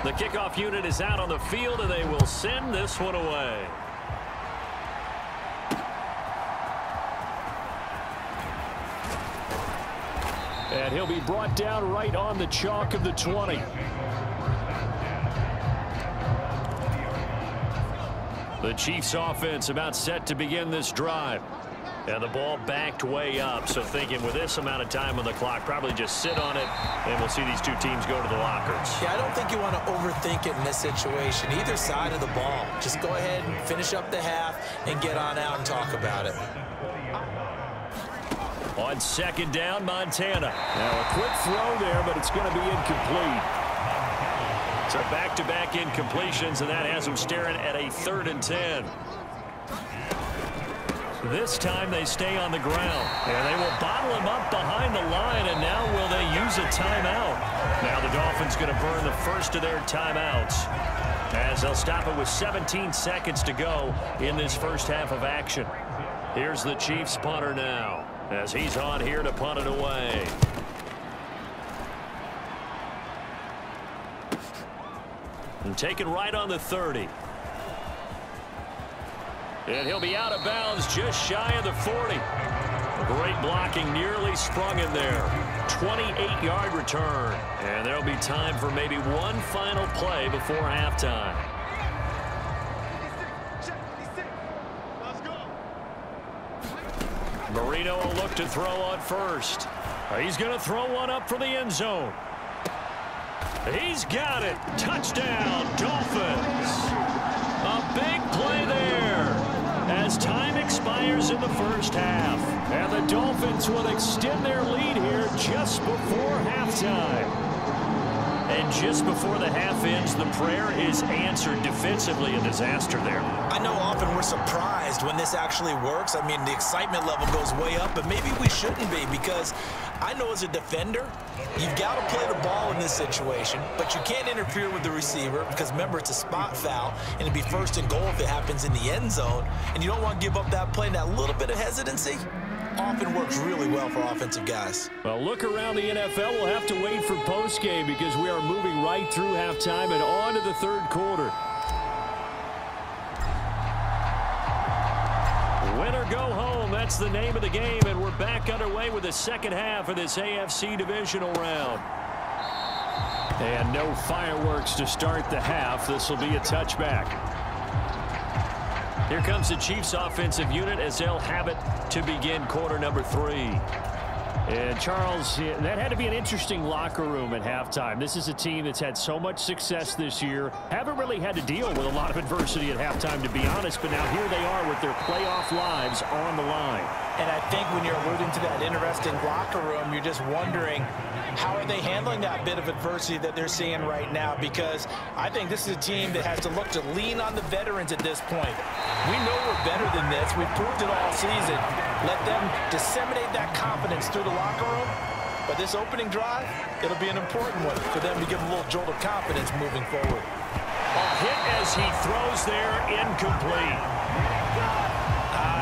The kickoff unit is out on the field, and they will send this one away. And he'll be brought down right on the chalk of the 20. The Chiefs offense about set to begin this drive. And the ball backed way up, so thinking with this amount of time on the clock, probably just sit on it, and we'll see these two teams go to the lockers. Yeah, I don't think you want to overthink it in this situation. Either side of the ball. Just go ahead and finish up the half and get on out and talk about it. On second down, Montana. Now a quick throw there, but it's going to be incomplete. So back-to-back incompletions, and that has them staring at a 3rd and 10. This time they stay on the ground, and they will bottle him up behind the line, and now will they use a timeout? Now the Dolphins going to burn the first of their timeouts as they'll stop it with 17 seconds to go in this first half of action. Here's the Chiefs punter now as he's on here to punt it away. And taken right on the 30. And he'll be out of bounds just shy of the 40. Great blocking, nearly sprung in there. 28-yard return. And there'll be time for maybe one final play before halftime. Marino will look to throw on first. He's going to throw one up for the end zone. He's got it. Touchdown, Dolphins. A big play there as time expires in the first half. And the Dolphins will extend their lead here just before halftime. And just before the half ends, the prayer is answered defensively. A disaster there. I know often we're surprised when this actually works. I mean, the excitement level goes way up, but maybe we shouldn't be, because I know as a defender, you've got to play the ball in this situation, but you can't interfere with the receiver because, remember, it's a spot foul, and it'd be 1st and goal if it happens in the end zone, and you don't want to give up that play. And that little bit of hesitancy often works really well for offensive guys. Well, look around the NFL. We'll have to wait for postgame because we are moving right through halftime and on to the 3rd quarter. Win or go home, that's the name of the game, and we're back underway with the second half of this AFC divisional round. And no fireworks to start the half. This will be a touchback. Here comes the Chiefs offensive unit as they'll have it to begin quarter number 3. And Charles, that had to be an interesting locker room at halftime. This is a team that's had so much success this year. Haven't really had to deal with a lot of adversity at halftime, to be honest, but now here they are with their playoff lives on the line. And I think when you're alluding to that interesting locker room, you're just wondering, how are they handling that bit of adversity that they're seeing right now? Because I think this is a team that has to look to lean on the veterans at this point. We know we're better than this. We've proved it all season. Let them disseminate that confidence through the locker room. But this opening drive, it'll be an important one for them to give them a little jolt of confidence moving forward. A hit as he throws there, incomplete.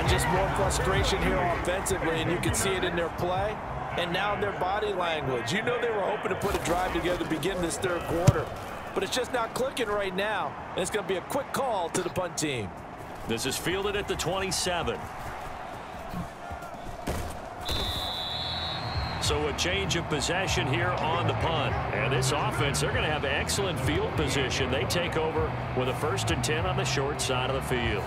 Just more frustration here offensively, and you can see it in their play and now in their body language. You know they were hoping to put a drive together to begin this 3rd quarter, but it's just not clicking right now, and it's going to be a quick call to the punt team. This is fielded at the 27. So a change of possession here on the punt. And this offense, they're going to have excellent field position. They take over with a 1st and 10 on the short side of the field.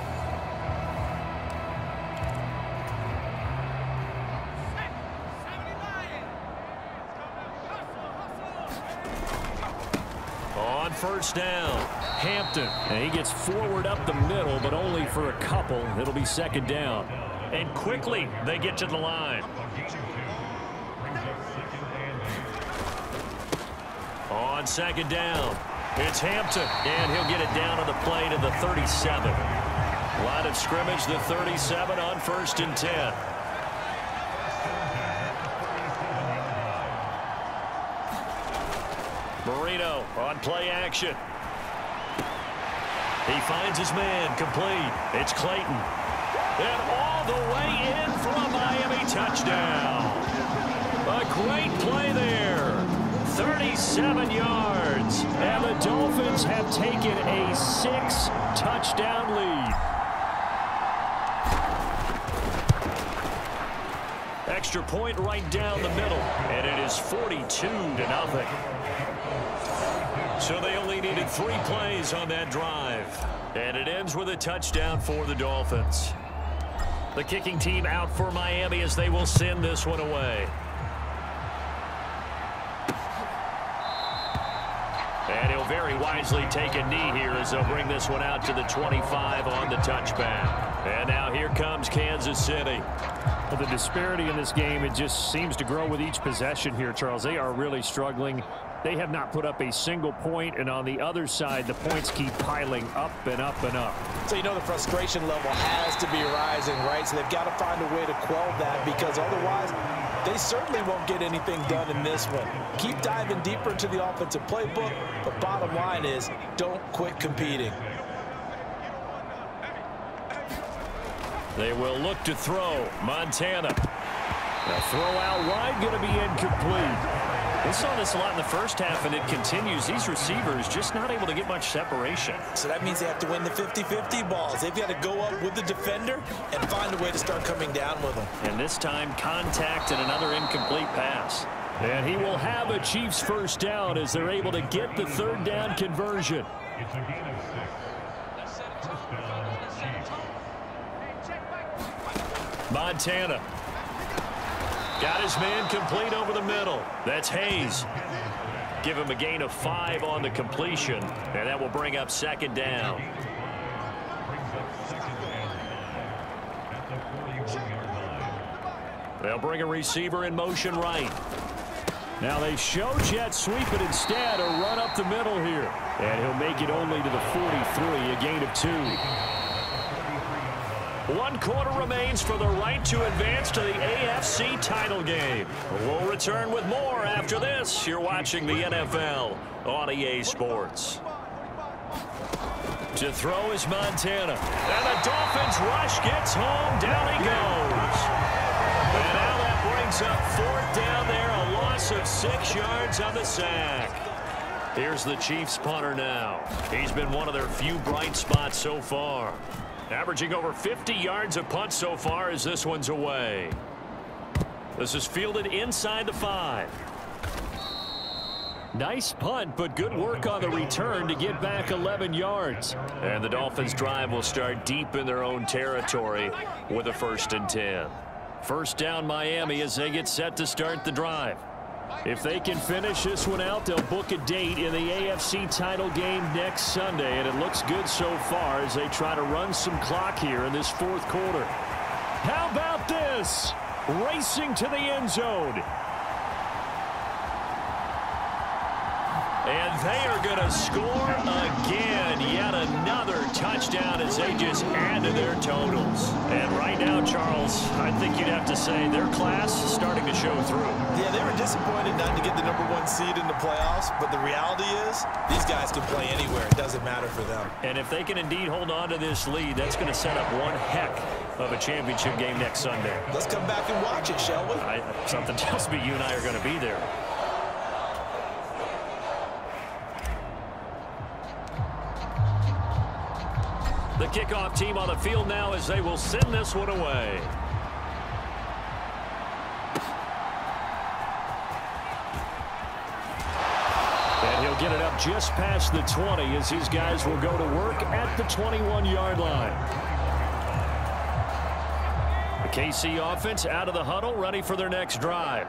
On 1st down, Hampton. And he gets forward up the middle, but only for a couple. It'll be 2nd down. And quickly they get to the line. On 2nd down, it's Hampton, and he'll get it down on the play to the 37. Line of scrimmage, the 37 on 1st and 10. Marino on play action. He finds his man, complete. It's Clayton. And all the way in for a Miami touchdown. A great play there. 37 yards. Dolphins. And the Dolphins have taken a 6-touchdown lead. Extra point right down the middle, and it is 42-0. So they only needed 3 plays on that drive. And it ends with a touchdown for the Dolphins. The kicking team out for Miami as they will send this one away. And he'll very wisely take a knee here as they'll bring this one out to the 25 on the touchback. And now here comes Kansas City. Well, the disparity in this game, it just seems to grow with each possession here, Charles. They are really struggling. They have not put up a single point, and on the other side, the points keep piling up and up and up. So you know the frustration level has to be rising, right? So they've got to find a way to quell that, because otherwise they certainly won't get anything done in this one. Keep diving deeper into the offensive playbook, but bottom line is don't quit competing. They will look to throw. Montana. A throw out wide, going to be incomplete. We saw this a lot in the first half, and it continues. These receivers just not able to get much separation. So that means they have to win the 50-50 balls. They've got to go up with the defender and find a way to start coming down with them. And this time, contact and another incomplete pass. And he will have a Chiefs first down as they're able to get the third down conversion. Montana. Got his man complete over the middle. That's Hayes. Give him a gain of 5 on the completion, and that will bring up second down. They'll bring a receiver in motion right. Now they show jet sweep it instead, or run up the middle here. And he'll make it only to the 43, a gain of 2. 1 quarter remains for the right to advance to the AFC title game. We'll return with more after this. You're watching the NFL on EA Sports. To throw is Montana. And the Dolphins rush gets home. Down he goes. And now that brings up 4th down there. A loss of 6 yards on the sack. Here's the Chiefs punter now. He's been one of their few bright spots so far. Averaging over 50 yards of punt so far as this one's away. This is fielded inside the 5. Nice punt, but good work on the return to get back 11 yards. And the Dolphins drive will start deep in their own territory with a 1st and 10. First down Miami as they get set to start the drive. If they can finish this one out, they'll book a date in the AFC title game next Sunday, and it looks good so far as they try to run some clock here in this 4th quarter. How about this? Racing to the end zone. And they are going to score again. Yet another touchdown as they just add to their totals. And right now, Charles, I think you'd have to say their class is starting to show through. Yeah, they were disappointed not to get the #1 seed in the playoffs, but the reality is these guys can play anywhere. It doesn't matter for them. And if they can indeed hold on to this lead, that's going to set up one heck of a championship game next Sunday. Let's come back and watch it, shall we? Something tells me you and I are going to be there. The kickoff team on the field now as they will send this one away. And he'll get it up just past the 20 as these guys will go to work at the 21-yard line. The KC offense out of the huddle, ready for their next drive.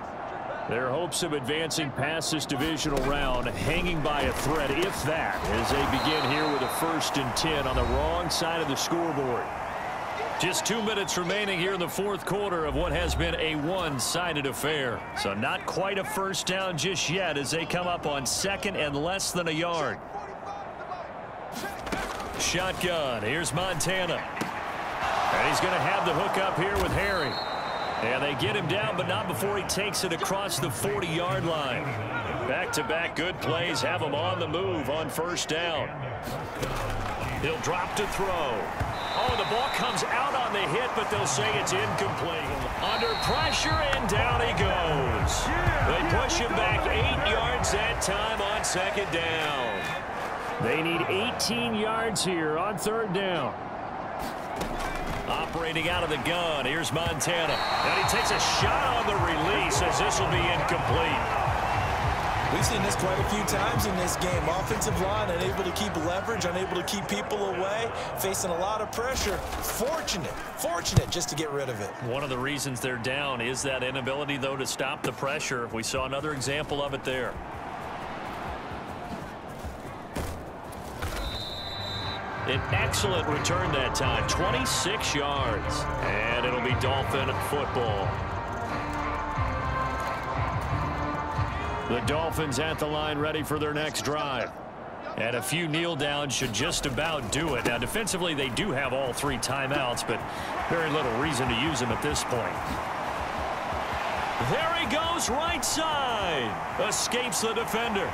Their hopes of advancing past this divisional round hanging by a thread, if that, as they begin here with a 1st and 10 on the wrong side of the scoreboard. Just 2 minutes remaining here in the 4th quarter of what has been a one-sided affair. So not quite a first down just yet as they come up on 2nd and less than a yard. Shotgun. Here's Montana. And he's going to have the hook up here with Harry. And they get him down, but not before he takes it across the 40-yard line. Back-to-back good plays have him on the move on 1st down. He'll drop to throw. Oh, the ball comes out on the hit, but they'll say it's incomplete. Under pressure, and down he goes. They push him back 8 yards. That that time on second down. They need 18 yards here on third down. Operating out of the gun, here's Montana. And he takes a shot on the release as this will be incomplete. We've seen this quite a few times in this game. Offensive line unable to keep leverage, unable to keep people away, facing a lot of pressure. Fortunate just to get rid of it. One of the reasons they're down is that inability, though, to stop the pressure. We saw another example of it there. An excellent return that time, 26 yards. And it'll be Dolphin football. The Dolphins at the line ready for their next drive. And a few kneel downs should just about do it. Now, defensively, they do have all 3 timeouts, but very little reason to use them at this point. There he goes, right side. Escapes the defender.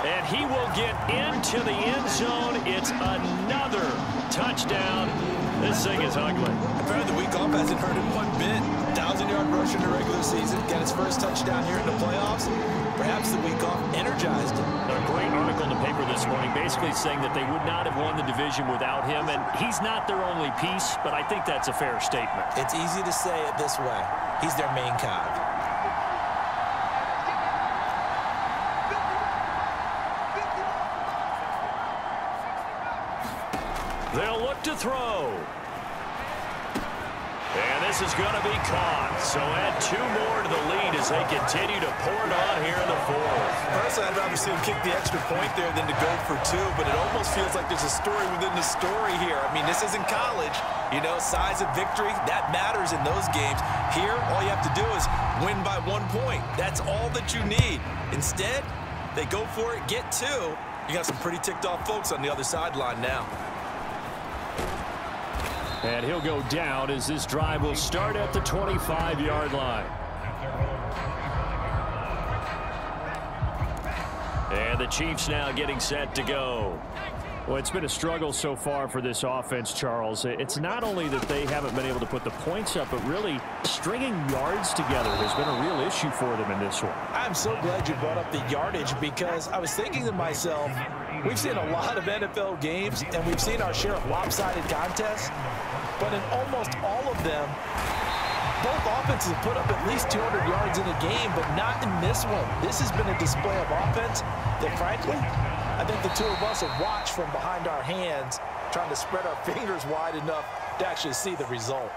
And he will get into the end zone. It's another touchdown. This thing is ugly. Apparently the week off hasn't hurt him one bit. 1,000-yard rush in the regular season. Got his first touchdown here in the playoffs. Perhaps the week off energized him. A great article in the paper this morning basically saying that they would not have won the division without him. And he's not their only piece, but I think that's a fair statement. It's easy to say it this way. He's their main cog. They'll look to throw. And this is going to be caught. So add 2 more to the lead as they continue to pour it on here in the 4th. Personally, I'd rather see him kick the extra point there than to go for 2, but it almost feels like there's a story within the story here. I mean, this isn't college. You know, size of victory, that matters in those games. Here, all you have to do is win by 1 point. That's all that you need. Instead, they go for it, get 2. You got some pretty ticked off folks on the other sideline now. And he'll go down as this drive will start at the 25-yard line. And the Chiefs now getting set to go. Well, it's been a struggle so far for this offense, Charles. It's not only that they haven't been able to put the points up, but really stringing yards together has been a real issue for them in this one. I'm so glad you brought up the yardage because I was thinking to myself, we've seen a lot of NFL games and we've seen our share of lopsided contests, but in almost all of them, both offenses have put up at least 200 yards in a game, but not in this one. This has been a display of offense that, frankly, I think the 2 of us have watched from behind our hands, trying to spread our fingers wide enough to actually see the result.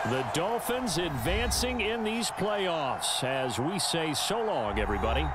The Dolphins advancing in these playoffs as we say so long, everybody.